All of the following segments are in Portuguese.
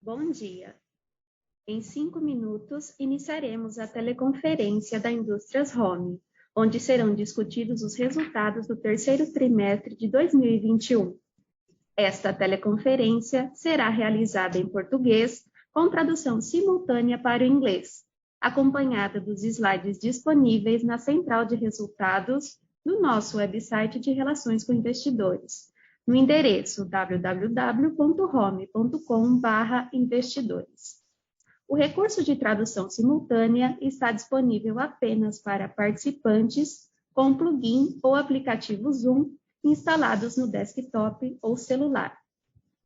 Bom dia. Em 5 minutos, iniciaremos a teleconferência da Indústrias Home, onde serão discutidos os resultados do terceiro trimestre de 2021. Esta teleconferência será realizada em português, com tradução simultânea para o inglês, acompanhada dos slides disponíveis na central de resultados do nosso website de Relações com Investidores, no endereço www.home.com/investidores. O recurso de tradução simultânea está disponível apenas para participantes com plugin ou aplicativo Zoom instalados no desktop ou celular.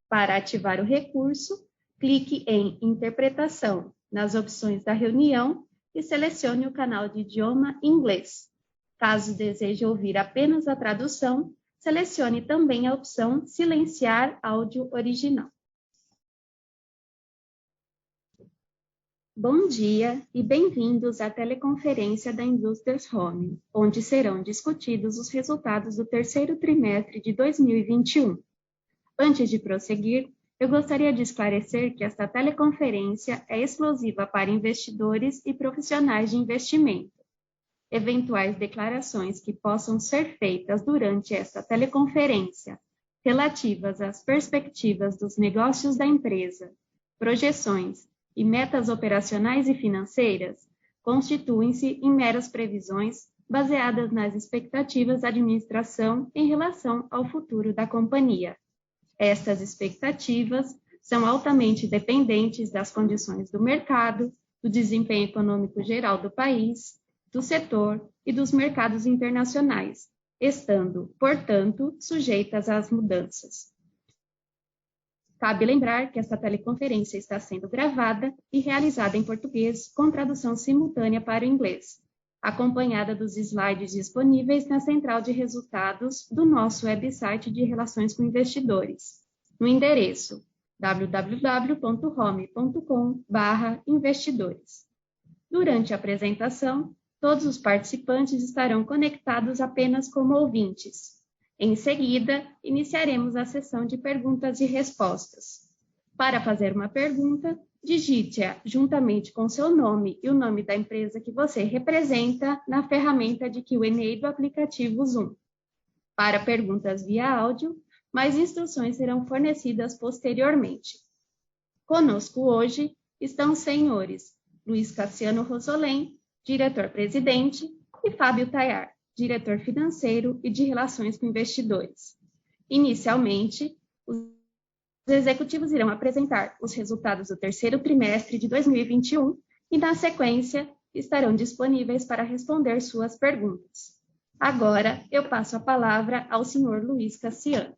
Para ativar o recurso, clique em Interpretação nas opções da reunião e selecione o canal de idioma inglês. Caso deseje ouvir apenas a tradução, selecione também a opção Silenciar áudio original. Bom dia e bem-vindos à teleconferência da Indústrias Home, onde serão discutidos os resultados do terceiro trimestre de 2021. Antes de prosseguir, eu gostaria de esclarecer que esta teleconferência é exclusiva para investidores e profissionais de investimento. Eventuais declarações que possam ser feitas durante esta teleconferência, relativas às perspectivas dos negócios da empresa, projeções e metas operacionais e financeiras, constituem-se em meras previsões baseadas nas expectativas da administração em relação ao futuro da companhia. Estas expectativas são altamente dependentes das condições do mercado, do desempenho econômico geral do país, do setor e dos mercados internacionais, estando, portanto, sujeitas às mudanças. Cabe lembrar que esta teleconferência está sendo gravada e realizada em português com tradução simultânea para o inglês, acompanhada dos slides disponíveis na central de resultados do nosso website de Relações com Investidores, no endereço www.home.com/investidores. Durante a apresentação, todos os participantes estarão conectados apenas como ouvintes. Em seguida, iniciaremos a sessão de perguntas e respostas. Para fazer uma pergunta, digite-a juntamente com seu nome e o nome da empresa que você representa na ferramenta de Q&A do aplicativo Zoom. Para perguntas via áudio, mais instruções serão fornecidas posteriormente. Conosco hoje estão os senhores Luiz Cassiano Rosolém, diretor-presidente, e Fábio Tayar, diretor financeiro e de Relações com Investidores. Inicialmente, os executivos irão apresentar os resultados do terceiro trimestre de 2021 e, na sequência, estarão disponíveis para responder suas perguntas. Agora, eu passo a palavra ao senhor Luiz Cassiano.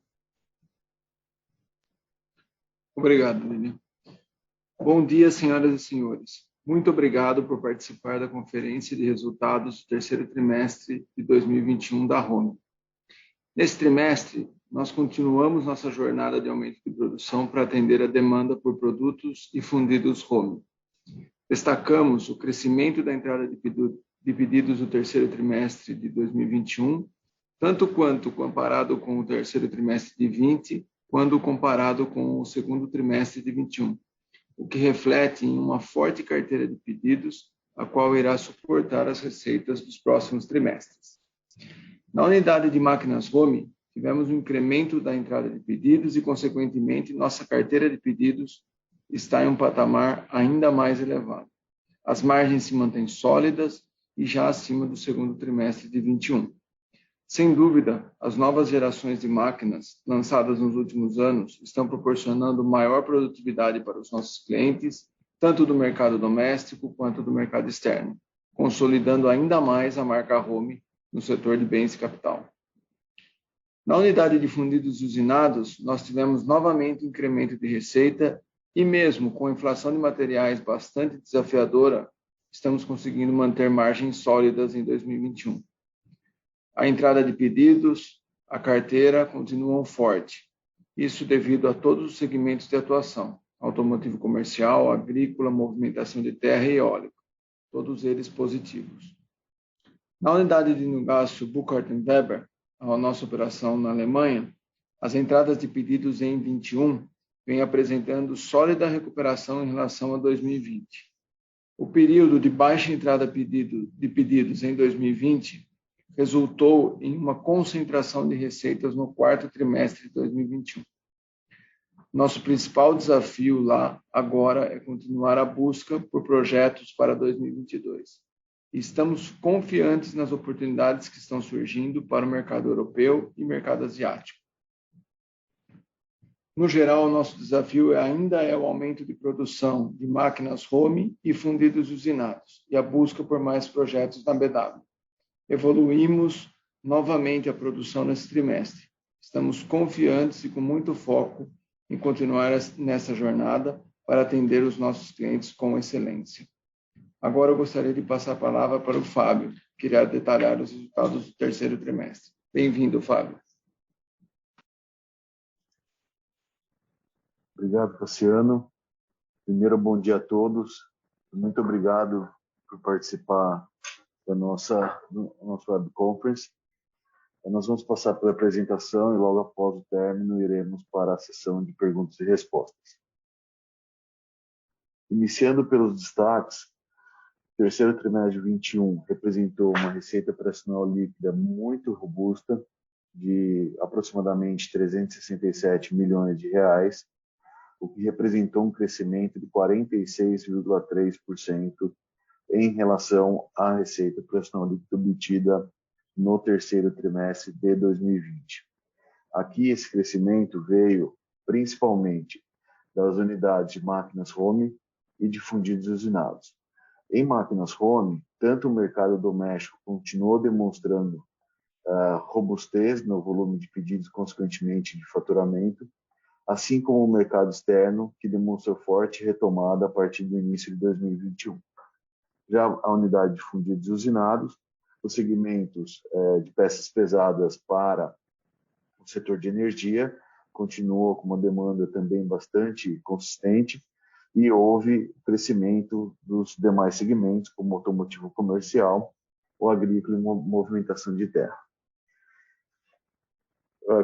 Obrigado, Lilian. Bom dia, senhoras e senhores. Muito obrigado por participar da conferência de resultados do terceiro trimestre de 2021 da Home. Nesse trimestre, nós continuamos nossa jornada de aumento de produção para atender a demanda por produtos e fundidos Home. Destacamos o crescimento da entrada de pedidos do terceiro trimestre de 2021, tanto quanto comparado com o terceiro trimestre de 20, quanto comparado com o segundo trimestre de 21. O que reflete em uma forte carteira de pedidos, a qual irá suportar as receitas dos próximos trimestres. Na unidade de máquinas Home, tivemos um incremento da entrada de pedidos e, consequentemente, nossa carteira de pedidos está em um patamar ainda mais elevado. As margens se mantêm sólidas e já acima do segundo trimestre de 21. Sem dúvida, as novas gerações de máquinas lançadas nos últimos anos estão proporcionando maior produtividade para os nossos clientes, tanto do mercado doméstico quanto do mercado externo, consolidando ainda mais a marca Home no setor de bens e capital. Na unidade de fundidos usinados, nós tivemos novamente um incremento de receita e mesmo com a inflação de materiais bastante desafiadora, estamos conseguindo manter margens sólidas em 2021. A entrada de pedidos, a carteira continuam forte. Isso devido a todos os segmentos de atuação, automotivo comercial, agrícola, movimentação de terra e eólica, todos eles positivos. Na unidade de negócio Burkhardt & Weber, a nossa operação na Alemanha, as entradas de pedidos em 21 vem apresentando sólida recuperação em relação a 2020. O período de baixa entrada de pedidos em 2020 resultou em uma concentração de receitas no quarto trimestre de 2021. Nosso principal desafio lá agora é continuar a busca por projetos para 2022. Estamos confiantes nas oportunidades que estão surgindo para o mercado europeu e mercado asiático. No geral, o nosso desafio ainda é o aumento de produção de máquinas home e fundidos usinados e a busca por mais projetos na BW. Evoluímos novamente a produção nesse trimestre. Estamos confiantes e com muito foco em continuar nessa jornada para atender os nossos clientes com excelência. Agora eu gostaria de passar a palavra para o Fábio, que irá detalhar os resultados do terceiro trimestre. Bem-vindo, Fábio. Obrigado, Cassiano. Primeiro, bom dia a todos. Muito obrigado por participar do nosso web conference. Nós vamos passar pela apresentação e logo após o término iremos para a sessão de perguntas e respostas. Iniciando pelos destaques, o terceiro trimestre de 2021 representou uma receita operacional líquida muito robusta de aproximadamente 367 milhões de reais, o que representou um crescimento de 46,3% em relação à receita operacional líquida obtida no terceiro trimestre de 2020. Aqui esse crescimento veio principalmente das unidades de máquinas home e de fundidos usinados. Em máquinas home, tanto o mercado doméstico continuou demonstrando robustez no volume de pedidos, consequentemente de faturamento, assim como o mercado externo, que demonstrou forte retomada a partir do início de 2021. Já a unidade de fundidos usinados, os segmentos de peças pesadas para o setor de energia continuou com uma demanda também bastante consistente e houve crescimento dos demais segmentos, como automotivo comercial, o agrícola e movimentação de terra.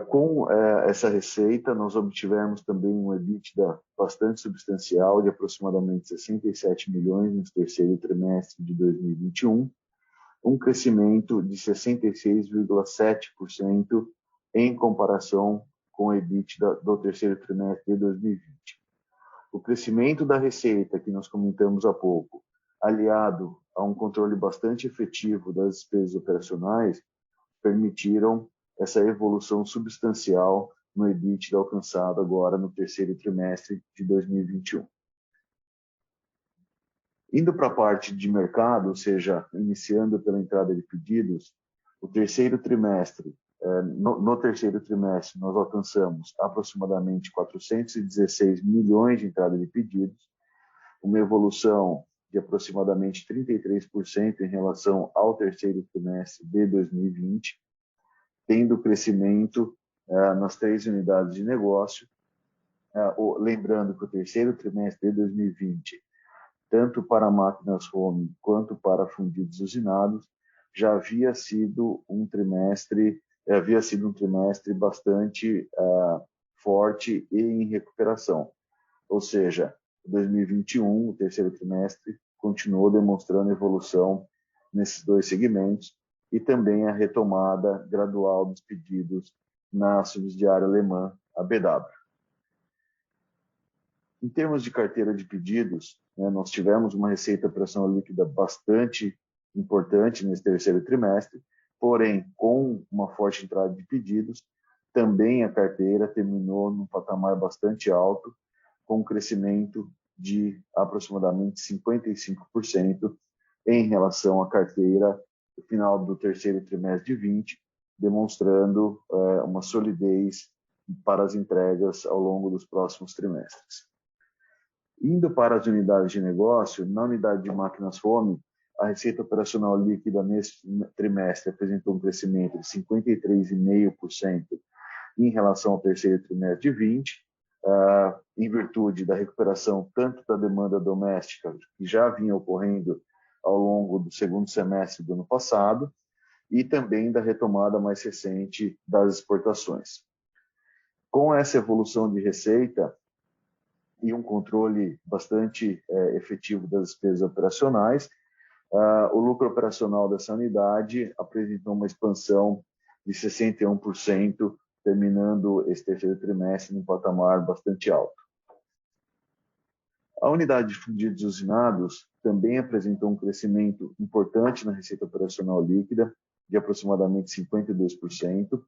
Com essa receita, nós obtivemos também um EBITDA bastante substancial de aproximadamente 67 milhões no terceiro trimestre de 2021, um crescimento de 66,7% em comparação com o EBITDA do terceiro trimestre de 2020. O crescimento da receita, que nós comentamos há pouco, aliado a um controle bastante efetivo das despesas operacionais, permitiram essa evolução substancial no EBITDA alcançado agora no terceiro trimestre de 2021. Indo para a parte de mercado, ou seja, iniciando pela entrada de pedidos, o terceiro trimestre, no terceiro trimestre nós alcançamos aproximadamente 416 milhões de entrada de pedidos, uma evolução de aproximadamente 33% em relação ao terceiro trimestre de 2020, tendo crescimento nas 3 unidades de negócio. Lembrando que o terceiro trimestre de 2020, tanto para máquinas home quanto para fundidos usinados, já havia sido um trimestre bastante forte e em recuperação. Ou seja, 2021, o terceiro trimestre, continuou demonstrando evolução nesses 2 segmentos, e também a retomada gradual dos pedidos na subsidiária alemã, a BW. Em termos de carteira de pedidos, nós tivemos uma receita operacional líquida bastante importante nesse terceiro trimestre, porém, com uma forte entrada de pedidos, também a carteira terminou num patamar bastante alto, com um crescimento de aproximadamente 55% em relação à carteira no final do terceiro trimestre de 20, demonstrando uma solidez para as entregas ao longo dos próximos trimestres. Indo para as unidades de negócio, na unidade de máquinas home, a receita operacional líquida nesse trimestre apresentou um crescimento de 53,5% em relação ao terceiro trimestre de 20, em virtude da recuperação tanto da demanda doméstica, que já vinha ocorrendo ao longo do segundo semestre do ano passado, e também da retomada mais recente das exportações. Com essa evolução de receita, um controle bastante efetivo das despesas operacionais. O lucro operacional dessa unidade apresentou uma expansão de 61%, terminando esse terceiro trimestre num patamar bastante alto. A unidade de fundidos e usinados também apresentou um crescimento importante na receita operacional líquida, de aproximadamente 52%.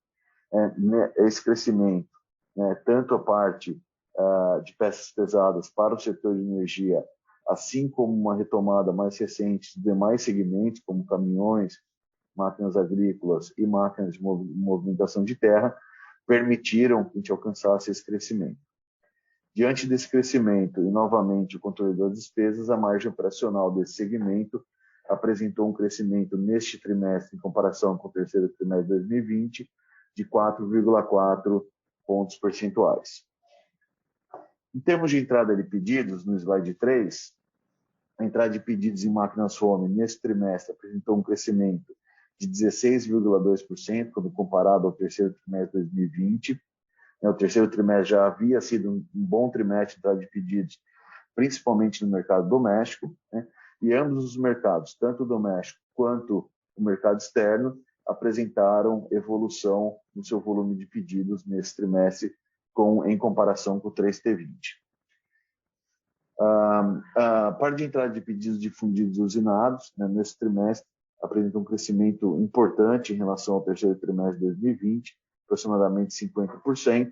Esse crescimento, tanto a parte de peças pesadas para o setor de energia, assim como uma retomada mais recente de demais segmentos, como caminhões, máquinas agrícolas e máquinas de movimentação de terra, permitiram que a gente alcançasse esse crescimento. Diante desse crescimento e, novamente, o controle das despesas, a margem operacional desse segmento apresentou um crescimento neste trimestre, em comparação com o terceiro trimestre de 2020, de 4,4 pontos percentuais. Em termos de entrada de pedidos, no slide 3, a entrada de pedidos em máquinas home nesse trimestre apresentou um crescimento de 16,2% quando comparado ao terceiro trimestre de 2020. O terceiro trimestre já havia sido um bom trimestre de entrada de pedidos, principalmente no mercado doméstico, e ambos os mercados, tanto o doméstico quanto o mercado externo, apresentaram evolução no seu volume de pedidos nesse trimestre em comparação com o 3T20. A parte de entrada de pedidos de fundidos usinados, nesse trimestre, apresenta um crescimento importante em relação ao terceiro trimestre de 2020, aproximadamente 50%.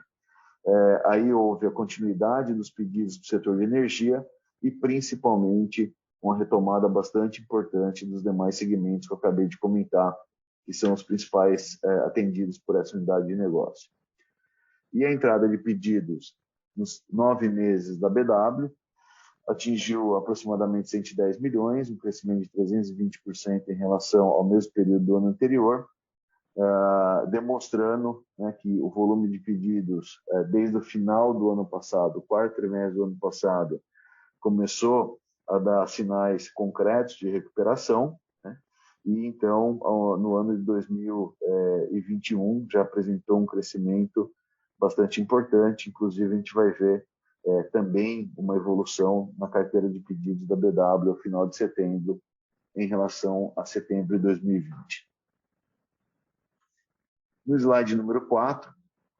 Aí houve a continuidade dos pedidos do setor de energia e, principalmente, uma retomada bastante importante dos demais segmentos que eu acabei de comentar, que são os principais atendidos por essa unidade de negócio. E a entrada de pedidos nos 9 meses da BW atingiu aproximadamente 110 milhões, um crescimento de 320% em relação ao mesmo período do ano anterior, demonstrando que o volume de pedidos, desde o final do ano passado, o quarto trimestre do ano passado, começou a dar sinais concretos de recuperação, e então, no ano de 2021, já apresentou um crescimento bastante importante. Inclusive, a gente vai ver também uma evolução na carteira de pedidos da BW ao final de setembro, em relação a setembro de 2020. No slide número 4,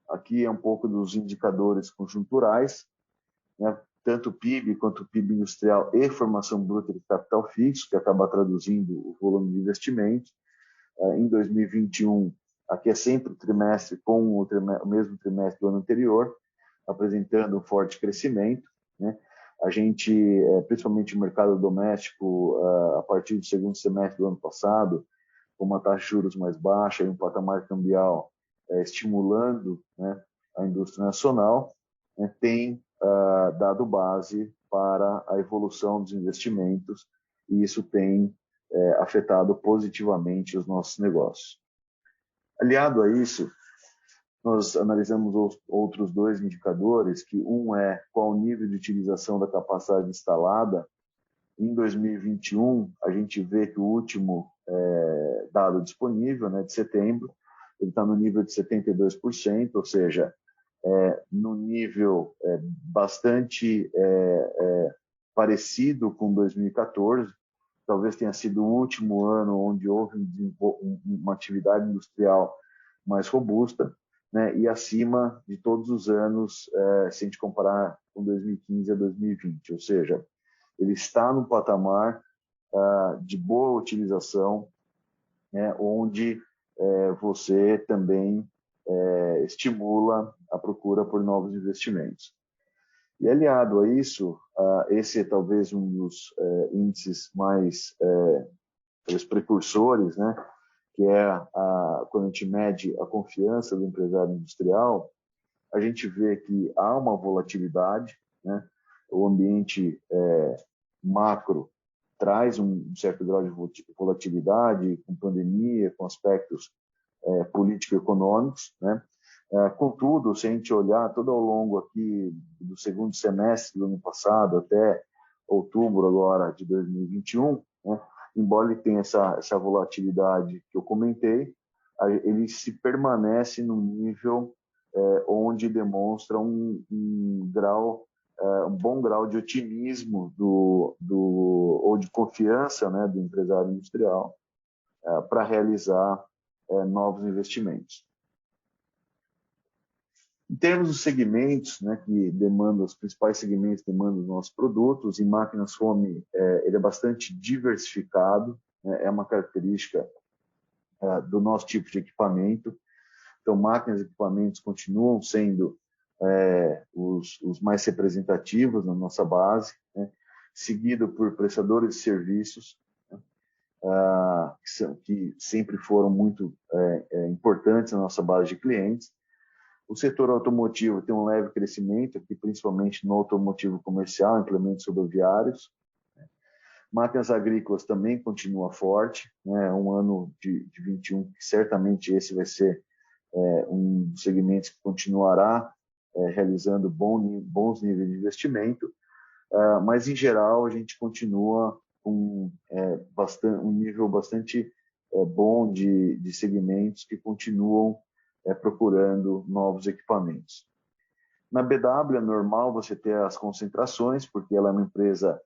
aqui é um pouco dos indicadores conjunturais, tanto o PIB quanto o PIB industrial e formação bruta de capital fixo, que acaba traduzindo o volume de investimentos. Em 2021, aqui é sempre o trimestre com o mesmo trimestre do ano anterior, apresentando um forte crescimento. A gente, principalmente o mercado doméstico, a partir do segundo semestre do ano passado, com uma taxa de juros mais baixa e um patamar cambial estimulando a indústria nacional, tem dado base para a evolução dos investimentos, e isso tem afetado positivamente os nossos negócios. Aliado a isso, nós analisamos outros 2 indicadores, que um é qual o nível de utilização da capacidade instalada. Em 2021, a gente vê que o último dado disponível, de setembro, ele está no nível de 72%, ou seja, no nível bastante parecido com 2014. Talvez tenha sido o último ano onde houve uma atividade industrial mais robusta, e acima de todos os anos, se a gente comparar com 2015 a 2020, ou seja, ele está no patamar de boa utilização, onde você também estimula a procura por novos investimentos. E aliado a isso, esse é talvez um dos índices mais os precursores, que é quando a gente mede a confiança do empresário industrial, a gente vê que há uma volatilidade, o ambiente macro traz um certo grau de volatilidade, com pandemia, com aspectos político-econômicos, Contudo, se a gente olhar todo ao longo aqui do segundo semestre do ano passado até outubro agora de 2021, embora ele tenha essa volatilidade que eu comentei, ele se permanece num nível onde demonstra um grau um bom grau de otimismo ou de confiança, né, do empresário industrial para realizar novos investimentos. Em termos dos segmentos, né, que demandam, os principais segmentos que demandam os nossos produtos, em máquinas home ele é bastante diversificado, né, é uma característica do nosso tipo de equipamento. Então, máquinas e equipamentos continuam sendo os mais representativos na nossa base, né, seguido por prestadores de serviços, né, que sempre foram muito importantes na nossa base de clientes. O setor automotivo tem um leve crescimento, aqui, principalmente no automotivo comercial, implementos rodoviários. Máquinas agrícolas também continua forte, né? Um ano de 21, que certamente esse vai ser um dos segmentos que continuará realizando bons níveis de investimento, mas, em geral, a gente continua com um nível bastante bom de segmentos que continuam procurando novos equipamentos. Na BW é normal você ter as concentrações, porque ela é uma empresa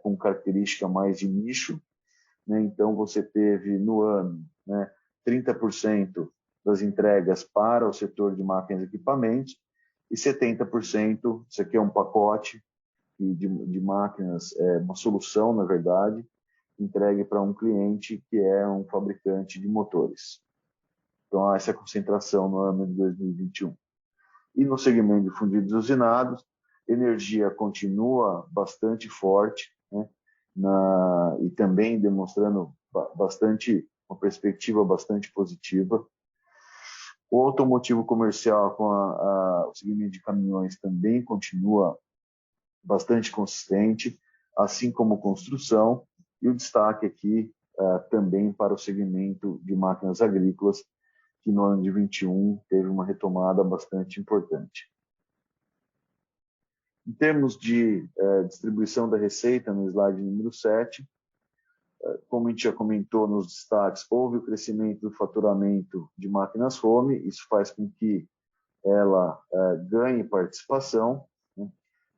com característica mais de nicho, né? Então você teve no ano, né, 30% das entregas para o setor de máquinas e equipamentos e 70%, isso aqui é um pacote de máquinas, uma solução, na verdade, entregue para um cliente que é um fabricante de motores. Então, essa é a concentração no ano de 2021. E no segmento de fundidos usinados, energia continua bastante forte, né? E também demonstrando uma perspectiva bastante positiva. O automotivo comercial com o segmento de caminhões também continua bastante consistente, assim como construção, e o destaque aqui também para o segmento de máquinas agrícolas, que no ano de 21 teve uma retomada bastante importante. Em termos de distribuição da receita, no slide número 7, como a gente já comentou nos destaques, houve o crescimento do faturamento de máquinas home, isso faz com que ela ganhe participação, né?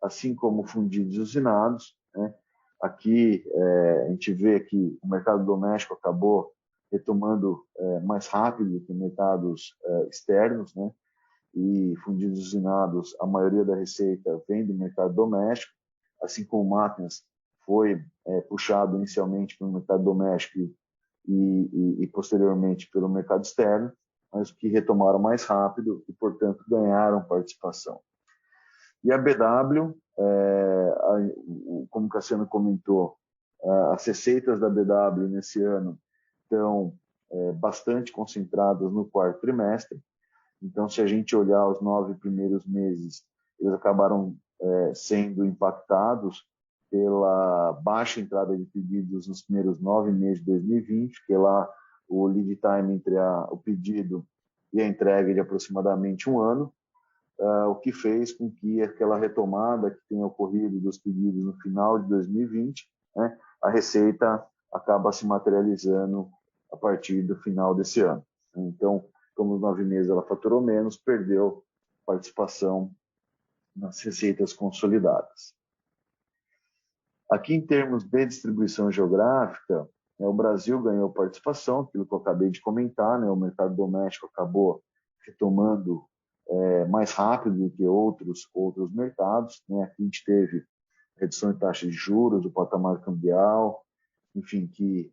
Assim como fundidos usinados, né? Aqui a gente vê que o mercado doméstico acabou retomando mais rápido que mercados externos, né? E fundidos usinados, a maioria da receita vem do mercado doméstico, assim como máquinas foi puxado inicialmente pelo mercado doméstico e posteriormente pelo mercado externo, mas que retomaram mais rápido e, portanto, ganharam participação. E a BW, como o Cassiano comentou, as receitas da BW nesse ano estão bastante concentradas no quarto trimestre. Então, se a gente olhar os 9 primeiros meses, eles acabaram sendo impactados pela baixa entrada de pedidos nos primeiros 9 meses de 2020, que lá o lead time entre o pedido e a entrega é de aproximadamente um ano, o que fez com que aquela retomada que tenha ocorrido dos pedidos no final de 2020, né, a receita acaba se materializando a partir do final desse ano. Então, como nos 9 meses ela faturou menos, perdeu participação nas receitas consolidadas. Aqui, em termos de distribuição geográfica, o Brasil ganhou participação, aquilo que eu acabei de comentar, né? O mercado doméstico acabou retomando mais rápido do que outros mercados, né? Aqui a gente teve redução de taxa de juros, o patamar cambial, enfim, que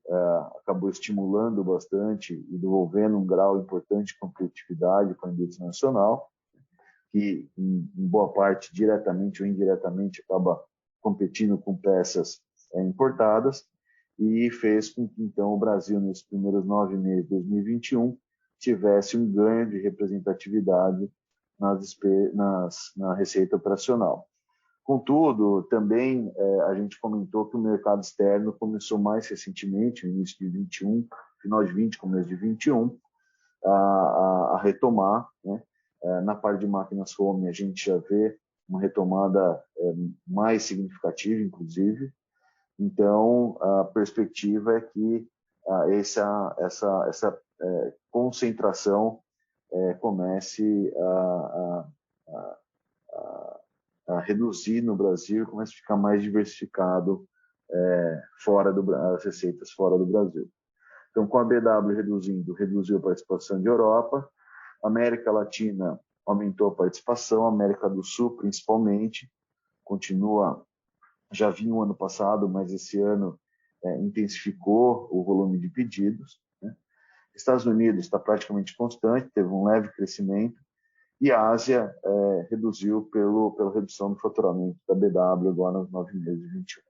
acabou estimulando bastante e desenvolvendo um grau importante de competitividade para a indústria nacional, que em boa parte, diretamente ou indiretamente, acaba competindo com peças importadas, e fez com que, então, o Brasil, nesses primeiros 9 meses de 2021, tivesse um ganho de representatividade na receita operacional. Contudo, também a gente comentou que o mercado externo começou mais recentemente, no início de 21, final de 20, começo de 21, a retomar, né? Na parte de máquinas home, a gente já vê uma retomada mais significativa, inclusive. Então, a perspectiva é que essa concentração comece a reduzir no Brasil e começa a ficar mais diversificado as receitas fora do Brasil. Então, com a BW reduziu a participação de Europa, América Latina aumentou a participação, América do Sul, principalmente, continua, já vinha o ano passado, mas esse ano intensificou o volume de pedidos, né? Estados Unidos está praticamente constante, teve um leve crescimento, e a Ásia reduziu pela redução do faturamento da BW agora nos 9 meses de 21.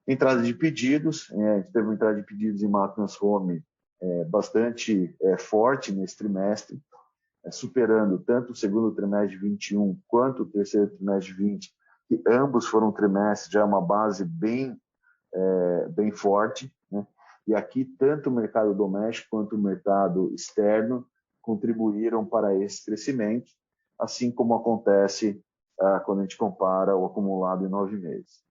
Entrada de pedidos, a gente teve uma entrada de pedidos em máquinas home bastante forte nesse trimestre, superando tanto o segundo trimestre de 21 quanto o terceiro trimestre de 20, que ambos foram trimestres já uma base bem forte, né? E aqui tanto o mercado doméstico quanto o mercado externo contribuíram para esse crescimento, assim como acontece quando a gente compara o acumulado em 9 meses.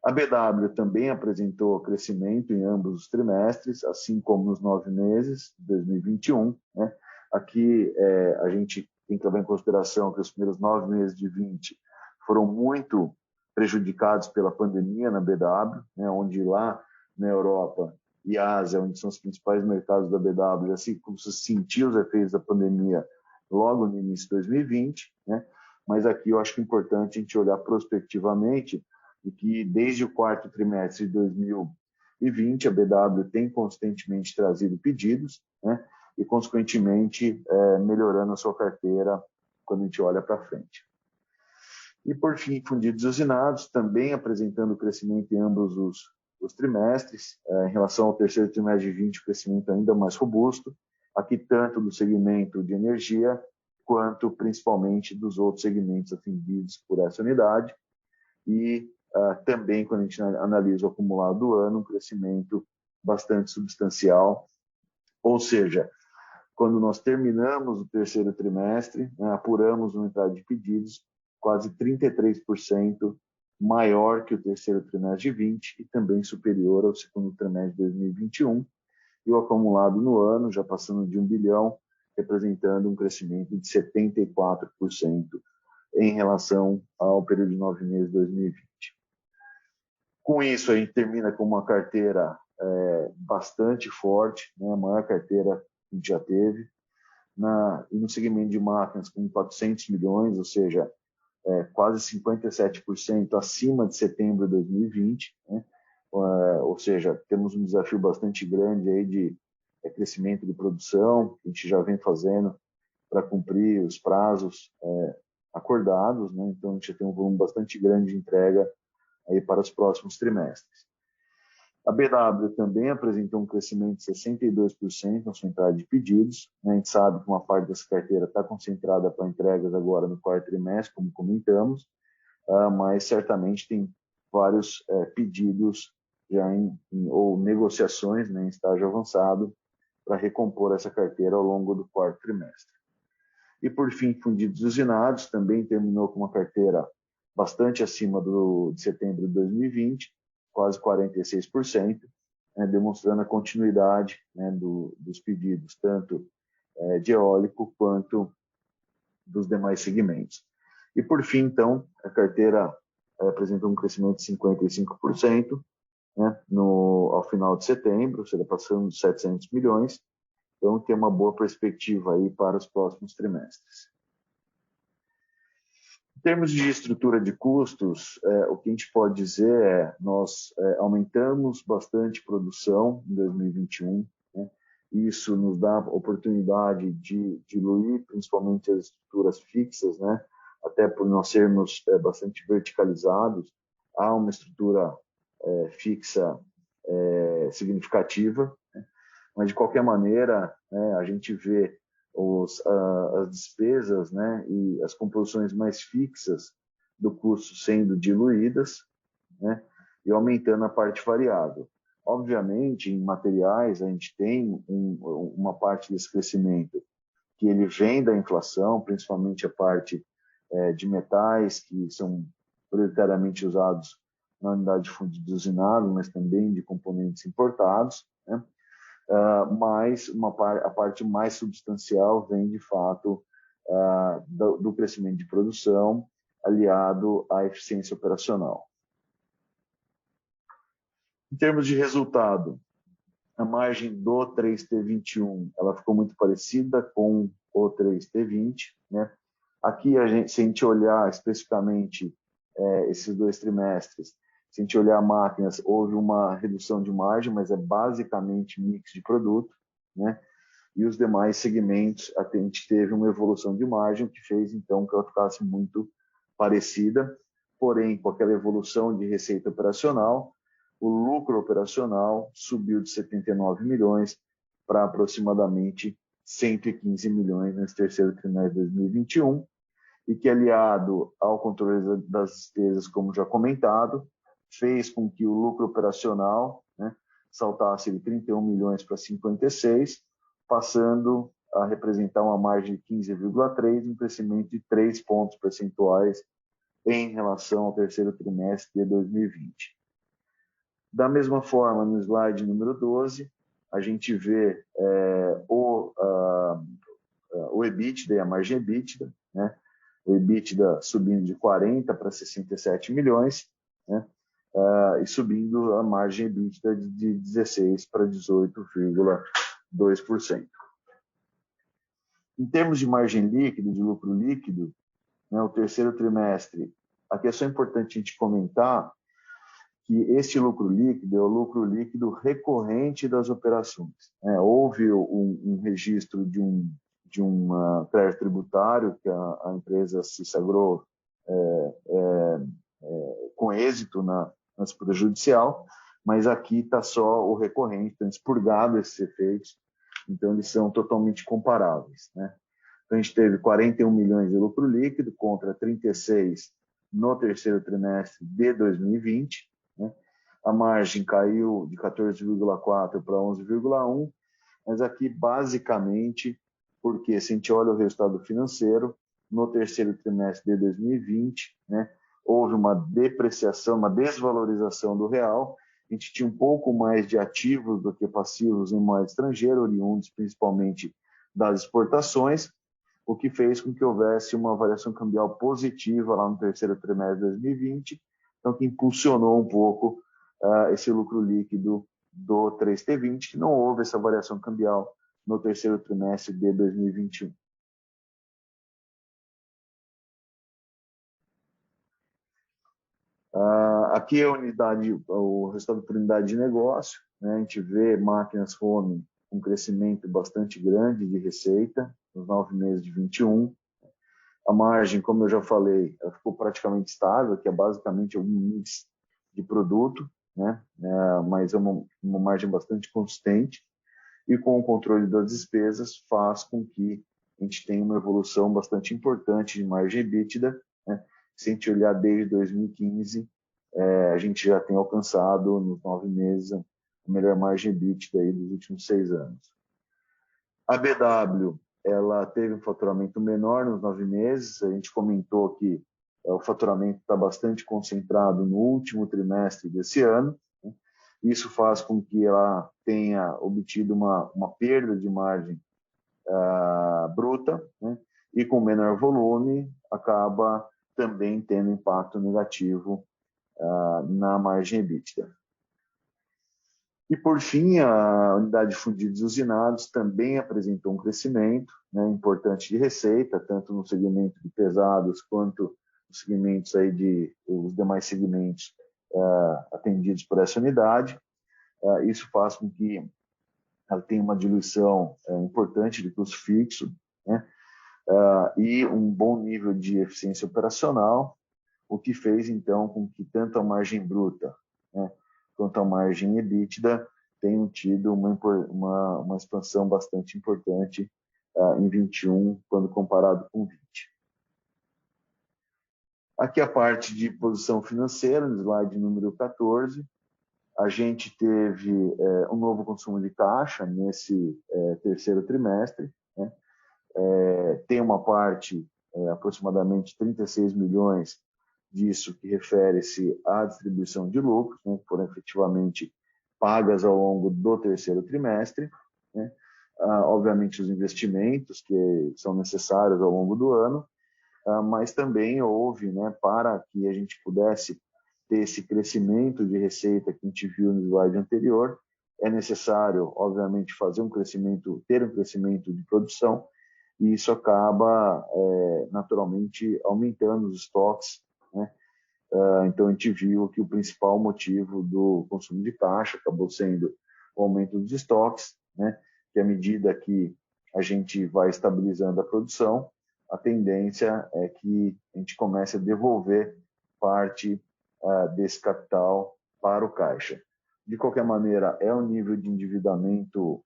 A BW também apresentou crescimento em ambos os trimestres, assim como nos 9 meses de 2021, né? Aqui a gente tem que levar em consideração que os primeiros 9 meses de 20 foram muito prejudicados pela pandemia na BW, né? Onde lá na Europa e Ásia, onde são os principais mercados da BW, assim como se sentiu os efeitos da pandemia logo no início de 2020, né? Mas aqui eu acho que é importante a gente olhar prospectivamente e que desde o quarto trimestre de 2020 a BW tem constantemente trazido pedidos, né? E consequentemente melhorando a sua carteira quando a gente olha para frente. E por fim, fundidos usinados, também apresentando crescimento em ambos os trimestres, em relação ao terceiro trimestre de 20, o crescimento ainda mais robusto, aqui tanto do segmento de energia, quanto principalmente dos outros segmentos atendidos por essa unidade, e também, quando a gente analisa o acumulado do ano, um crescimento bastante substancial, ou seja, quando nós terminamos o terceiro trimestre, apuramos uma entrada de pedidos quase 33% maior que o terceiro trimestre de 20 e também superior ao segundo trimestre de 2021, e o acumulado no ano, já passando de 1 bilhão, representando um crescimento de 74% em relação ao período de 9 meses de 2020. Com isso, a gente termina com uma carteira bastante forte, né? A maior carteira que a gente já teve, e no segmento de máquinas com 400 milhões, ou seja, quase 57% acima de setembro de 2020, né? Ou seja, temos um desafio bastante grande aí de crescimento de produção, que a gente já vem fazendo para cumprir os prazos acordados, né? Então a gente tem um volume bastante grande de entrega aí para os próximos trimestres. A BW também apresentou um crescimento de 62% na sua entrada de pedidos, né? A gente sabe que uma parte dessa carteira está concentrada para entregas agora no quarto trimestre, como comentamos, mas certamente tem vários pedidos já ou negociações, né, em estágio avançado para recompor essa carteira ao longo do quarto trimestre. E, por fim, fundidos usinados também terminou com uma carteira bastante acima de setembro de 2020, quase 46%, né, demonstrando a continuidade, né, dos pedidos, tanto de eólico quanto dos demais segmentos. E, por fim, então, a carteira apresentou um crescimento de 55%, né, ao final de setembro, ou seja, passando de 700 milhões, então tem uma boa perspectiva aí para os próximos trimestres. Em termos de estrutura de custos, o que a gente pode dizer nós aumentamos bastante produção em 2021, né? Isso nos dá a oportunidade de diluir principalmente as estruturas fixas, né? Até por nós sermos bastante verticalizados, há uma estrutura fixa significativa, né? Mas de qualquer maneira, né, a gente vê as despesas, né, e as composições mais fixas do custo sendo diluídas, né, e aumentando a parte variável. Obviamente, em materiais, a gente tem uma parte desse crescimento que ele vem da inflação, principalmente a parte de metais, que são prioritariamente usados na unidade de fundido usinado, mas também de componentes importados, né? Mas a parte mais substancial vem, de fato, do crescimento de produção aliado à eficiência operacional. Em termos de resultado, a margem do 3T21 ela ficou muito parecida com o 3T20, né? Aqui, se a gente olhar especificamente esses 2 trimestres, se a gente olhar máquinas, houve uma redução de margem, mas é basicamente mix de produto, né? E os demais segmentos, a gente teve uma evolução de margem, que fez, então, que ela ficasse muito parecida, porém, com aquela evolução de receita operacional, o lucro operacional subiu de 79 milhões para aproximadamente 115 milhões nesse terceiro trimestre de 2021, e que, aliado ao controle das despesas, como já comentado, fez com que o lucro operacional, né, saltasse de 31 milhões para 56, passando a representar uma margem de 15,3, um crescimento de 3 pontos percentuais em relação ao terceiro trimestre de 2020. Da mesma forma, no slide número 12, a gente vê o EBITDA e a margem EBITDA, né? O EBITDA subindo de 40 para 67 milhões, né? E subindo a margem EBITDA de 16 para 18,2%. Em termos de margem líquida, de lucro líquido, né, o terceiro trimestre, aqui é só importante a gente comentar que esse lucro líquido é o lucro líquido recorrente das operações, né? Houve um registro de um crédito tributário que a empresa se sagrou com êxito na disputa judicial, mas aqui está só o recorrente, então expurgado esses efeitos, então eles são totalmente comparáveis, né? Então a gente teve 41 milhões de lucro líquido contra 36 no terceiro trimestre de 2020, né? A margem caiu de 14,4 para 11,1, mas aqui basicamente porque se a gente olha o resultado financeiro, no terceiro trimestre de 2020, né, houve uma depreciação, uma desvalorização do real, a gente tinha um pouco mais de ativos do que passivos em moeda estrangeira, oriundos principalmente das exportações, o que fez com que houvesse uma variação cambial positiva lá no terceiro trimestre de 2020, então que impulsionou um pouco esse lucro líquido do 3T20, que não houve essa variação cambial no terceiro trimestre de 2021. Aqui é a unidade, o resultado por unidade de negócio, né? A gente vê máquinas home com um crescimento bastante grande de receita nos 9 meses de 21. A margem, como eu já falei, ela ficou praticamente estável, que é basicamente um mix de produto, né? Mas é uma margem bastante consistente. E com o controle das despesas faz com que a gente tenha uma evolução bastante importante de margem EBITDA, né? Se a gente olhar desde 2015, a gente já tem alcançado nos 9 meses a melhor margem EBITDA aí dos últimos 6 anos. A BW, ela teve um faturamento menor nos 9 meses, a gente comentou que o faturamento está bastante concentrado no último trimestre desse ano, né? Isso faz com que ela tenha obtido uma perda de margem bruta, né? E com menor volume acaba também tendo impacto negativo na margem EBITDA. E, por fim, a unidade de fundidos e usinados também apresentou um crescimento, né, importante de receita, tanto no segmento de pesados quanto nos segmentos aí os demais segmentos atendidos por essa unidade. Isso faz com que ela tenha uma diluição importante de custo fixo, né, e um bom nível de eficiência operacional, o que fez, então, com que tanto a margem bruta, né, quanto a margem EBITDA tenham tido uma expansão bastante importante em 21, quando comparado com 20. Aqui a parte de posição financeira, no slide número 14, a gente teve um novo consumo de caixa nesse terceiro trimestre, né? Tem uma parte, aproximadamente 36 milhões disso que refere-se à distribuição de lucros, né, que foram efetivamente pagas ao longo do terceiro trimestre, né? obviamente, os investimentos que são necessários ao longo do ano, mas também houve, né, para que a gente pudesse ter esse crescimento de receita que a gente viu no slide anterior, é necessário, obviamente, ter um crescimento de produção, e isso acaba, naturalmente, aumentando os estoques, né? Então, a gente viu que o principal motivo do consumo de caixa acabou sendo o aumento dos estoques, né? Que à medida que a gente vai estabilizando a produção, a tendência é que a gente comece a devolver parte desse capital para o caixa. De qualquer maneira, é um nível de endividamento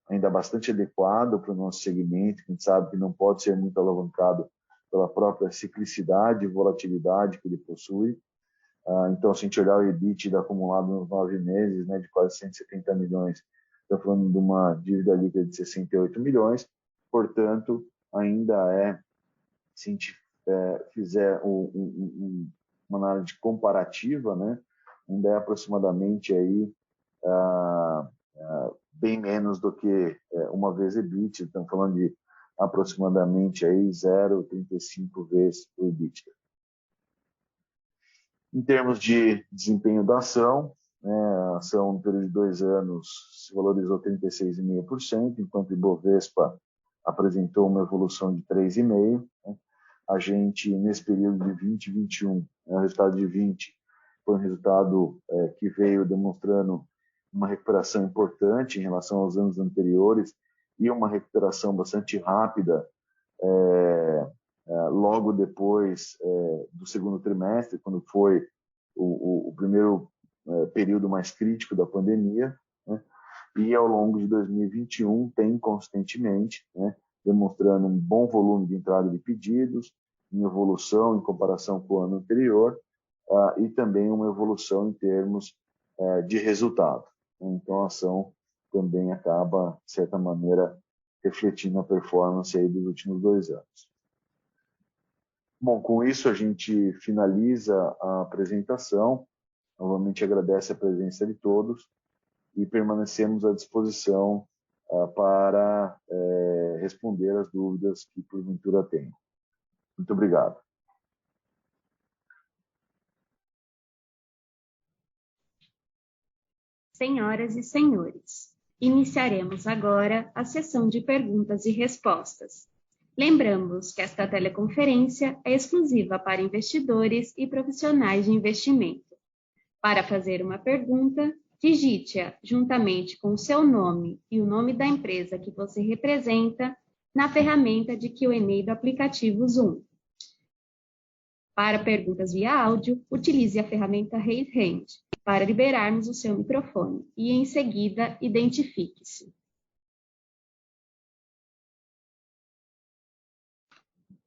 ainda bastante adequado para o nosso segmento, que a gente sabe que não pode ser muito alavancado pela própria ciclicidade e volatilidade que ele possui. Então, se a gente olhar o EBITDA acumulado nos 9 meses, né, de quase 170 milhões, está falando de uma dívida líquida de 68 milhões, portanto, ainda se a gente fizer uma análise comparativa, né, ainda é aproximadamente aí, bem menos do que uma vez EBITDA, estamos falando de aproximadamente aí 0,35 vezes o EBITDA. Em termos de desempenho da ação, né, a ação no período de 2 anos se valorizou 36,5%, enquanto o Ibovespa apresentou uma evolução de 3,5%. Né? A gente, nesse período de 2021, o resultado de 20 foi um resultado que veio demonstrando uma recuperação importante em relação aos anos anteriores e uma recuperação bastante rápida logo depois do segundo trimestre, quando foi o primeiro período mais crítico da pandemia, né? E ao longo de 2021 tem consistentemente, né, demonstrando um bom volume de entrada de pedidos, em evolução em comparação com o ano anterior, e também uma evolução em termos de resultado. Então, a ação também acaba, de certa maneira, refletindo a performance aí dos últimos 2 anos. Bom, com isso a gente finaliza a apresentação. Novamente agradece a presença de todos e permanecemos à disposição para responder as dúvidas que porventura tenham. Muito obrigado. Senhoras e senhores, iniciaremos agora a sessão de perguntas e respostas. Lembramos que esta teleconferência é exclusiva para investidores e profissionais de investimento. Para fazer uma pergunta, digite-a juntamente com o seu nome e o nome da empresa que você representa na ferramenta de Q&A do aplicativo Zoom. Para perguntas via áudio, utilize a ferramenta Raise Hand para liberarmos o seu microfone e, em seguida, identifique-se.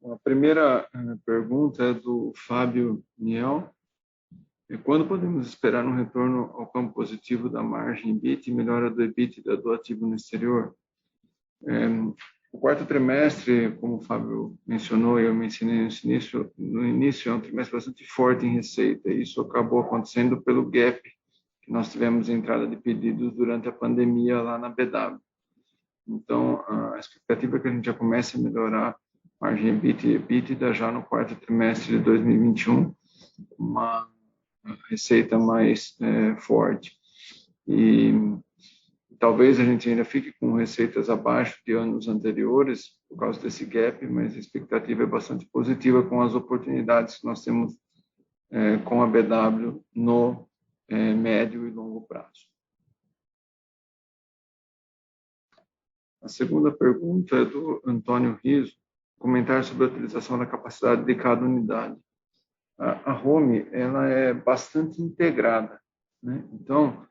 A primeira pergunta é do Fábio Niel. Quando podemos esperar um retorno ao campo positivo da margem EBIT e melhora do EBITDA do ativo no exterior? O quarto trimestre, como o Fábio mencionou e eu mencionei no início, é um trimestre bastante forte em receita. E isso acabou acontecendo pelo gap que nós tivemos em entrada de pedidos durante a pandemia lá na BW. Então, a expectativa é que a gente já comece a melhorar a margem EBIT e EBITDA já no quarto trimestre de 2021, uma receita mais forte. E talvez a gente ainda fique com receitas abaixo de anos anteriores por causa desse gap, mas a expectativa é bastante positiva com as oportunidades que nós temos com a BW no médio e longo prazo. A segunda pergunta é do Antônio Riso, comentar sobre a utilização da capacidade de cada unidade. A Home, ela é bastante integrada, né? Então,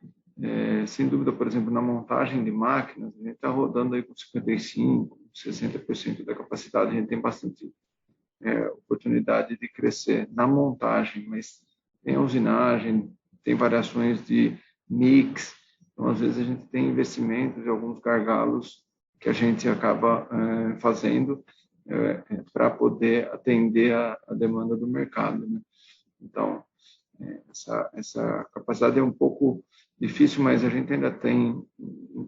sem dúvida, por exemplo, na montagem de máquinas, a gente está rodando aí com 55%, 60% da capacidade, a gente tem bastante oportunidade de crescer na montagem, mas tem a usinagem, tem variações de mix, então às vezes a gente tem investimentos e alguns gargalos que a gente acaba fazendo para poder atender a demanda do mercado, né? Então, essa capacidade é um pouco difícil, mas a gente ainda tem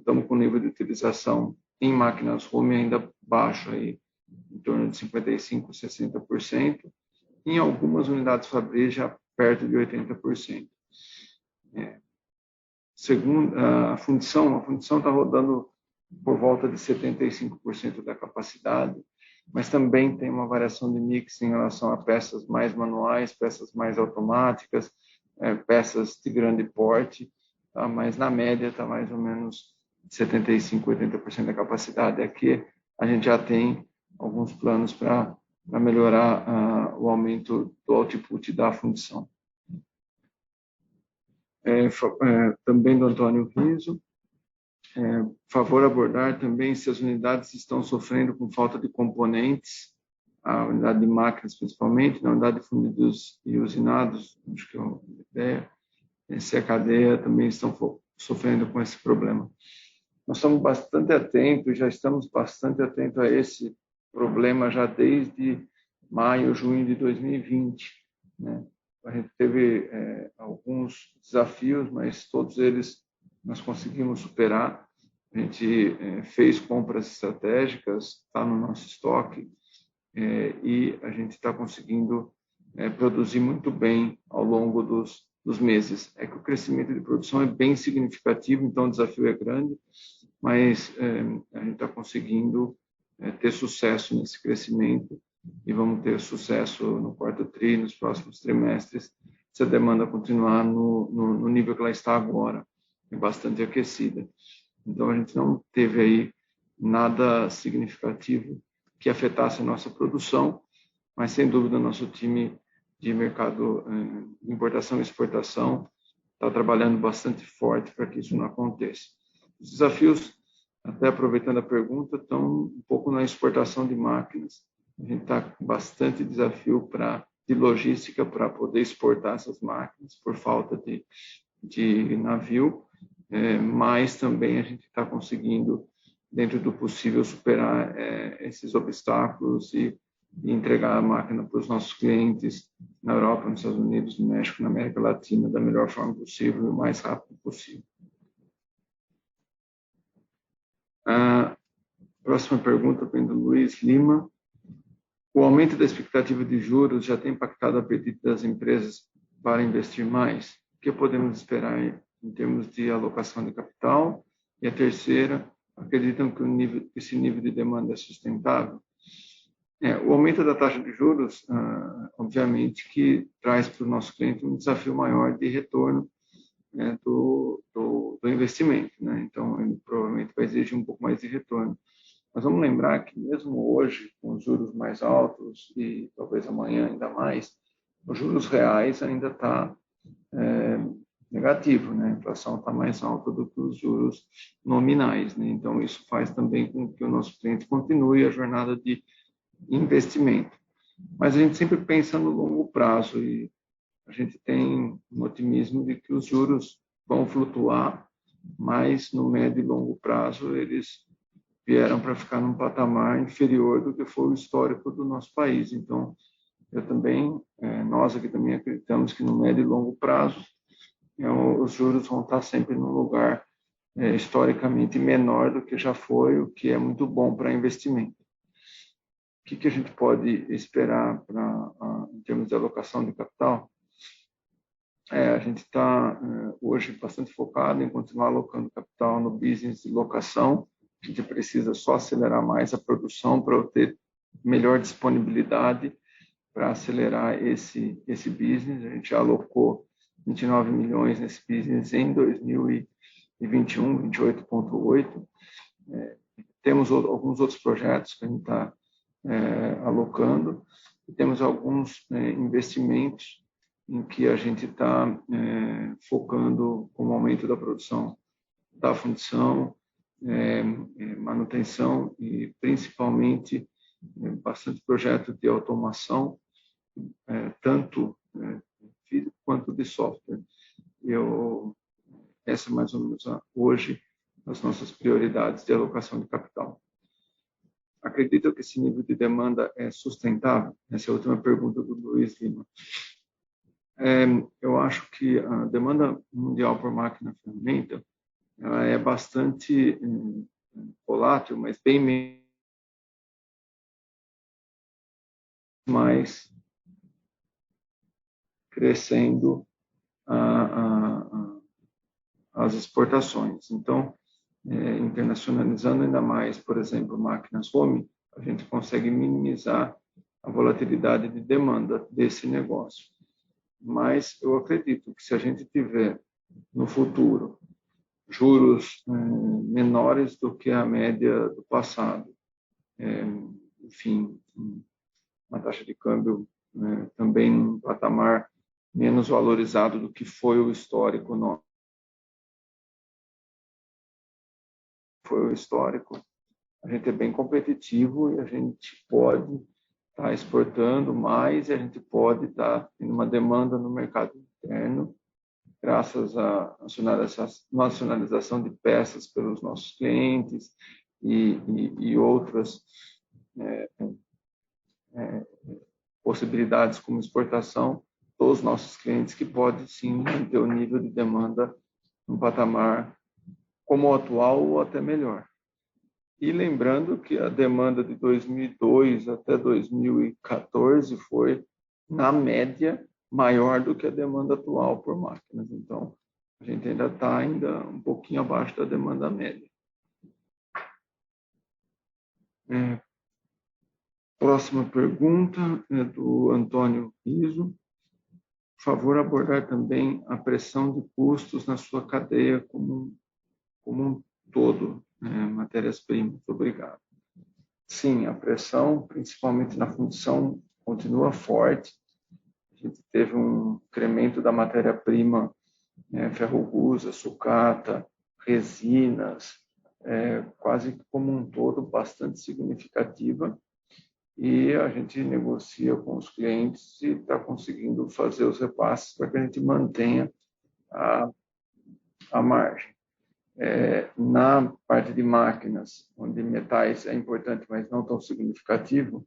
estamos com nível de utilização em máquinas home ainda baixo, aí, em torno de 55%, 60%, em algumas unidades Fabri já perto de 80%. Segundo a fundição está rodando por volta de 75% da capacidade, mas também tem uma variação de mix em relação a peças mais manuais, peças mais automáticas, peças de grande porte, tá? Mas na média está mais ou menos 75%, 80% da capacidade. Aqui a gente já tem alguns planos para melhorar o aumento do output da fundição. Também do Antônio Riso, favor abordar também se as unidades estão sofrendo com falta de componentes, a unidade de máquinas principalmente, na unidade de fundidos e usinados, acho que é uma ideia, se a cadeia também estão sofrendo com esse problema. Nós estamos bastante atentos, já estamos bastante atentos a esse problema já desde maio, junho de 2020, né? A gente teve alguns desafios, mas todos eles nós conseguimos superar. A gente fez compras estratégicas, está no nosso estoque, e a gente está conseguindo produzir muito bem ao longo dos meses. É que o crescimento de produção é bem significativo, então o desafio é grande, mas a gente está conseguindo ter sucesso nesse crescimento e vamos ter sucesso no quarto tri, nos próximos trimestres, se a demanda continuar no nível que ela está agora, é bastante aquecida. Então, a gente não teve aí nada significativo que afetasse a nossa produção, mas, sem dúvida, nosso time de mercado de importação e exportação está trabalhando bastante forte para que isso não aconteça. Os desafios, até aproveitando a pergunta, estão um pouco na exportação de máquinas. A gente está com bastante desafio de logística para poder exportar essas máquinas por falta de navio, mas também a gente está conseguindo, dentro do possível, superar esses obstáculos e entregar a máquina para os nossos clientes na Europa, nos Estados Unidos, no México, na América Latina, da melhor forma possível e o mais rápido possível. A próxima pergunta vem do Luiz Lima. O aumento da expectativa de juros já tem impactado o apetite das empresas para investir mais? O que podemos esperar em termos de alocação de capital? E a terceira, acreditam que esse nível de demanda é sustentável? O aumento da taxa de juros, obviamente, que traz para o nosso cliente um desafio maior de retorno do investimento, né? Então, ele provavelmente vai exigir um pouco mais de retorno. Mas vamos lembrar que mesmo hoje, com os juros mais altos e talvez amanhã ainda mais, os juros reais ainda está negativo, né? A inflação está mais alta do que os juros nominais, né? Então, isso faz também com que o nosso cliente continue a jornada de investimento. Mas a gente sempre pensa no longo prazo e a gente tem um otimismo de que os juros vão flutuar, mas no médio e longo prazo eles vieram para ficar num patamar inferior do que foi o histórico do nosso país. Então, nós aqui também acreditamos que no médio e longo prazo os juros vão estar sempre num lugar historicamente menor do que já foi, o que é muito bom para investimento. O que a gente pode esperar em termos de alocação de capital? A gente está hoje bastante focado em continuar alocando capital no business de locação. A gente precisa só acelerar mais a produção para ter melhor disponibilidade para acelerar esse business. A gente já alocou 29 milhões nesse business em 2021, 28,8. Temos alguns outros projetos que a gente está alocando e temos alguns investimentos em que a gente está focando com o aumento da produção da fundição, manutenção e principalmente bastante projeto de automação, tanto físico quanto de software. Essa é mais ou menos hoje as nossas prioridades de alocação de capital. Acredito que esse nível de demanda é sustentável? Essa é a última pergunta do Luiz Lima. Eu acho que a demanda mundial por máquina-ferramenta ela é bastante volátil, mas bem mais crescendo as exportações. Então, internacionalizando ainda mais, por exemplo, máquinas home, a gente consegue minimizar a volatilidade de demanda desse negócio. Mas eu acredito que se a gente tiver no futuro juros menores do que a média do passado, enfim, uma taxa de câmbio também num patamar menos valorizado do que foi o histórico nosso. A gente é bem competitivo e a gente pode estar exportando mais e a gente pode estar tendo uma demanda no mercado interno graças à nacionalização de peças pelos nossos clientes e outras possibilidades como exportação dos nossos clientes, que pode sim manter o nível de demanda num patamar como o atual ou até melhor. E lembrando que a demanda de 2002 até 2014 foi, na média, maior do que a demanda atual por máquinas. Então, a gente ainda está um pouquinho abaixo da demanda média. Próxima pergunta é do Antônio Riso. Por favor, abordar também a pressão de custos na sua cadeia como um todo, matérias-primas. Obrigado. Sim, a pressão, principalmente na fundição, continua forte. A gente teve um incremento da matéria-prima, ferro-gusa, sucata, resinas, quase como um todo, bastante significativa. E a gente negocia com os clientes e está conseguindo fazer os repasses para que a gente mantenha a margem. Na parte de máquinas, onde metais é importante, mas não tão significativo,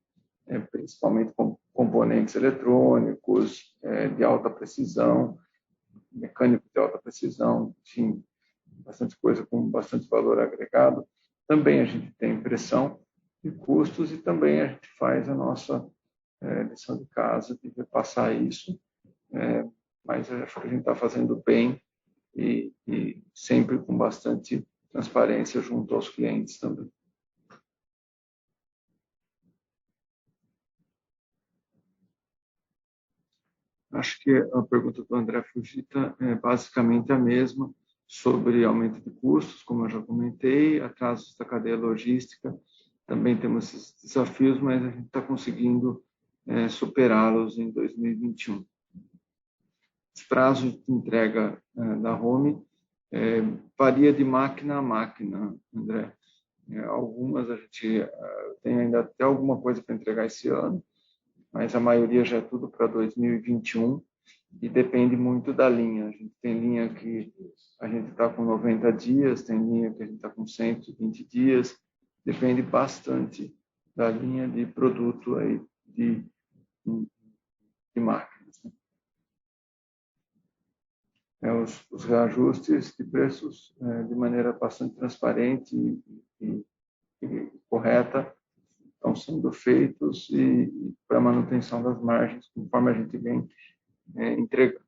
principalmente componentes eletrônicos de alta precisão, mecânico de alta precisão, enfim, bastante coisa com bastante valor agregado. Também a gente tem pressão de custos e também a gente faz a nossa lição de casa de repassar isso, mas eu acho que a gente está fazendo bem e sempre com bastante transparência junto aos clientes também. Acho que a pergunta do André Fujita é basicamente a mesma, sobre aumento de custos, como eu já comentei, atrasos da cadeia logística. Também temos esses desafios, mas a gente está conseguindo superá-los em 2021. Os prazos de entrega da Home varia de máquina a máquina, André. Algumas a gente tem ainda até alguma coisa para entregar esse ano, mas a maioria já é tudo para 2021 e depende muito da linha. A gente tem linha que a gente está com 90 dias, tem linha que a gente está com 120 dias, depende bastante da linha de produto aí de máquinas. Os reajustes de preços de maneira bastante transparente e correta estão sendo feitos e para manutenção das margens, conforme a gente vem entregando.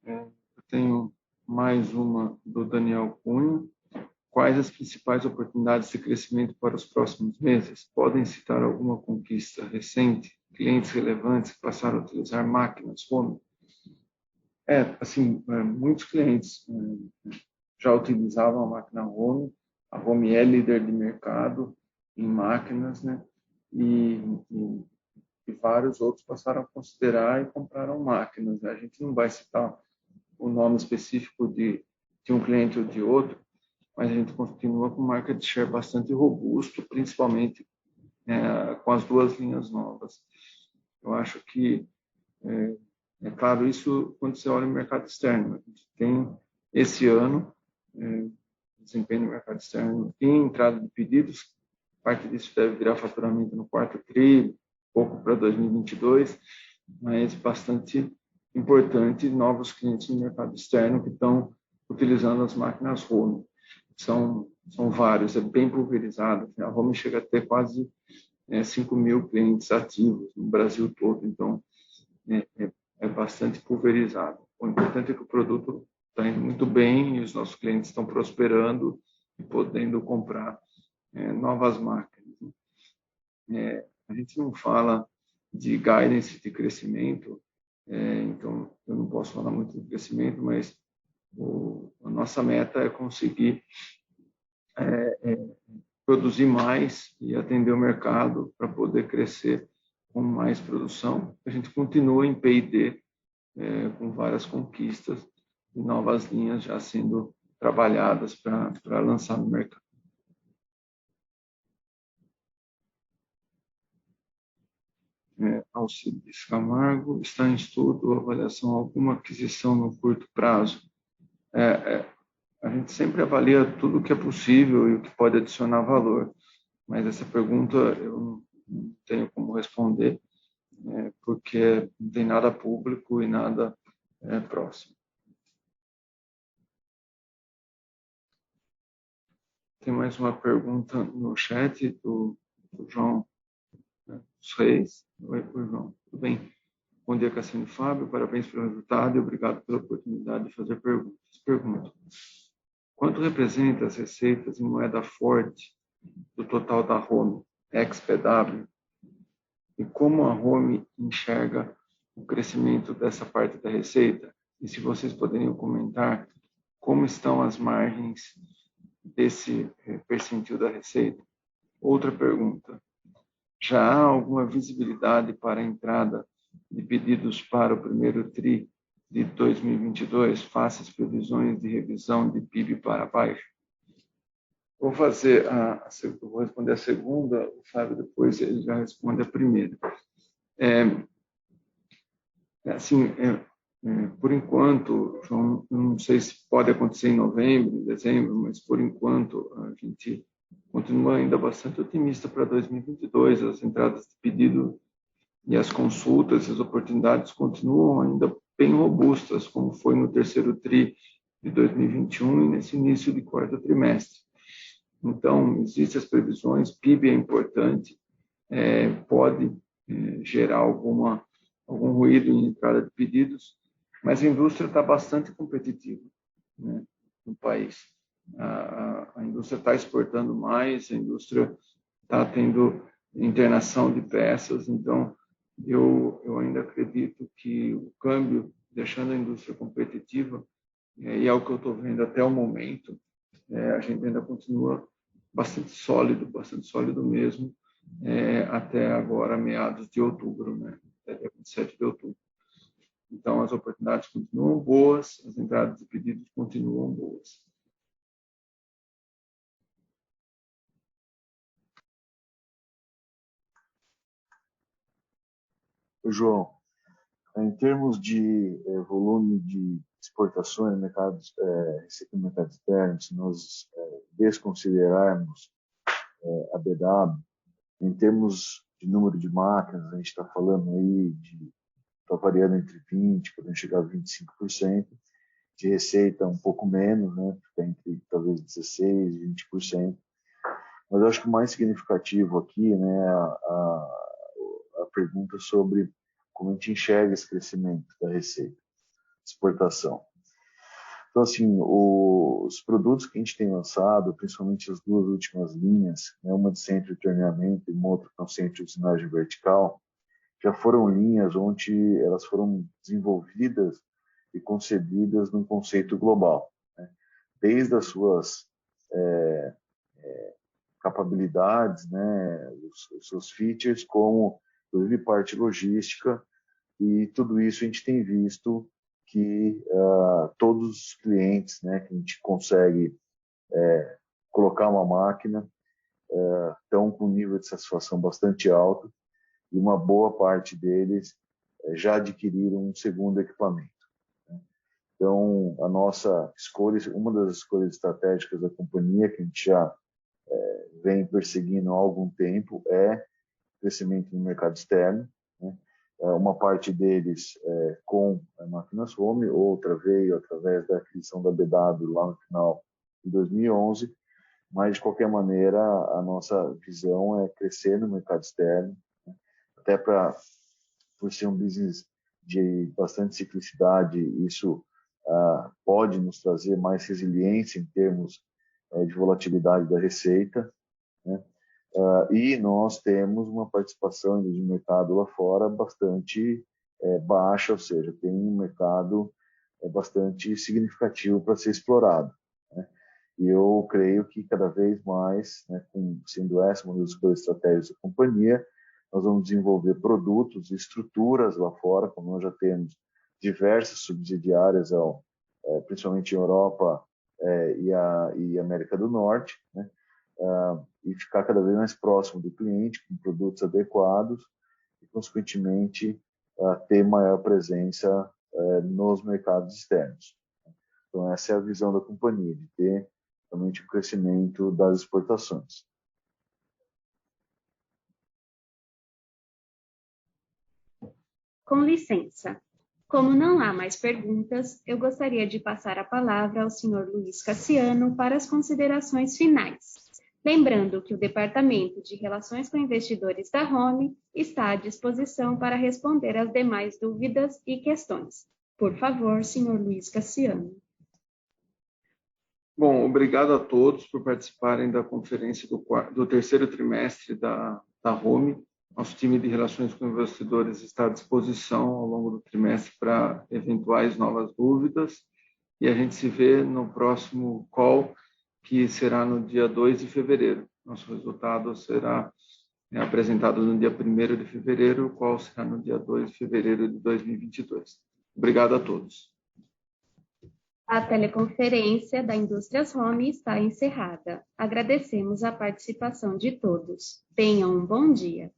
Eu tenho mais uma do Daniel Cunha. Quais as principais oportunidades de crescimento para os próximos meses? Podem citar alguma conquista recente? Clientes relevantes que passaram a utilizar máquinas Home? Muitos clientes já utilizavam a máquina Home. A Home é líder de mercado em máquinas, né? E vários outros passaram a considerar e compraram máquinas, né? A gente não vai citar o nome específico de um cliente ou de outro, mas a gente continua com um market share bastante robusto, principalmente com as duas linhas novas. Eu acho que, claro, isso quando você olha o mercado externo. A gente tem, esse ano, desempenho no mercado externo e entrada de pedidos. Parte disso deve virar faturamento no quarto tri, pouco para 2022, mas bastante importante, novos clientes no mercado externo que estão utilizando as máquinas Home. São vários, é bem pulverizado. A Home chega a ter quase 5 mil clientes ativos no Brasil todo, então é bastante pulverizado. O importante é que o produto está indo muito bem e os nossos clientes estão prosperando e podendo comprar novas máquinas. A gente não fala de guidance de crescimento, então eu não posso falar muito de crescimento, mas a nossa meta é conseguir produzir mais e atender o mercado para poder crescer com mais produção. A gente continua em P&D com várias conquistas e novas linhas já sendo trabalhadas para lançar no mercado. Alcides Camargo, está em estudo avaliação alguma aquisição no curto prazo? A gente sempre avalia tudo o que é possível e o que pode adicionar valor, mas essa pergunta eu não tenho como responder, porque não tem nada público e nada próximo. Tem mais uma pergunta no chat do João Reis. Oi, João. Tudo bem? Bom dia, Cassino e Fábio. Parabéns pelo resultado e obrigado pela oportunidade de fazer perguntas. Pergunto: quanto representa as receitas em moeda forte do total da Home, ex-PW? E como a Home enxerga o crescimento dessa parte da receita? E se vocês poderiam comentar como estão as margens desse percentil da receita? Outra pergunta: já há alguma visibilidade para a entrada de pedidos para o primeiro TRI de 2022, face às previsões de revisão de PIB para baixo? Vou responder a segunda, o Fábio depois ele já responde a primeira. Por enquanto, João, não sei se pode acontecer em novembro, em dezembro, mas por enquanto a gente continua ainda bastante otimista para 2022. As entradas de pedido e as consultas, as oportunidades continuam ainda bem robustas, como foi no terceiro TRI de 2021 e nesse início de quarto trimestre. Então, existem as previsões, PIB é importante, pode gerar algum ruído em entrada de pedidos, mas a indústria está bastante competitiva, né, no país. A indústria está exportando mais, a indústria está tendo internação de peças, então eu ainda acredito que o câmbio, deixando a indústria competitiva, e é o que eu estou vendo até o momento, a gente ainda continua bastante sólido mesmo, até agora, meados de outubro, né? Até dia 27 de outubro. Então, as oportunidades continuam boas, as entradas de pedidos continuam boas. João, em termos de volume de exportações, receita no mercado externo, se nós desconsiderarmos a BW, em termos de número de máquinas, a gente está falando aí está variando entre 20%, podendo chegar a 25%, de receita um pouco menos, né? Fica entre talvez 16% e 20%. Mas eu acho que o mais significativo aqui, né, a pergunta sobre como a gente enxerga esse crescimento da receita, exportação. Então, assim, os produtos que a gente tem lançado, principalmente as duas últimas linhas, né, uma de centro de torneamento e uma outra com centro de usinagem vertical, já foram linhas onde elas foram desenvolvidas e concebidas num conceito global, né? Desde as suas capabilidades, né, os seus features, como inclusive parte logística, e tudo isso a gente tem visto que todos os clientes, né, que a gente consegue colocar uma máquina estão com um nível de satisfação bastante alto e uma boa parte deles já adquiriram um segundo equipamento, né? Então, a nossa escolha, uma das escolhas estratégicas da companhia, que a gente já vem perseguindo há algum tempo, é crescimento no mercado externo, né? Uma parte deles com a Máquinas Home, outra veio através da aquisição da BW lá no final de 2011, mas, de qualquer maneira, a nossa visão é crescer no mercado externo, né? Até por ser um business de bastante ciclicidade, isso pode nos trazer mais resiliência em termos de volatilidade da receita, né? E nós temos uma participação de mercado lá fora bastante baixa, ou seja, tem um mercado bastante significativo para ser explorado, né? E eu creio que cada vez mais, né, sendo essa uma das escolhas estratégicas da companhia, nós vamos desenvolver produtos e estruturas lá fora, como nós já temos diversas subsidiárias, principalmente em Europa e América do Norte, né? E ficar cada vez mais próximo do cliente, com produtos adequados e, consequentemente, ter maior presença nos mercados externos. Então, essa é a visão da companhia, de ter realmente o crescimento das exportações. Com licença. Como não há mais perguntas, eu gostaria de passar a palavra ao Sr. Luiz Cassiano para as considerações finais. Lembrando que o Departamento de Relações com Investidores da Home está à disposição para responder às demais dúvidas e questões. Por favor, Sr. Luiz Cassiano. Bom, obrigado a todos por participarem da conferência do terceiro trimestre da Home. Nosso time de relações com investidores está à disposição ao longo do trimestre para eventuais novas dúvidas. E a gente se vê no próximo call, que será no dia 2 de fevereiro. Nosso resultado será apresentado no dia 1º de fevereiro, o qual será no dia 2 de fevereiro de 2022. Obrigado a todos. A teleconferência da Indústrias Home está encerrada. Agradecemos a participação de todos. Tenham um bom dia.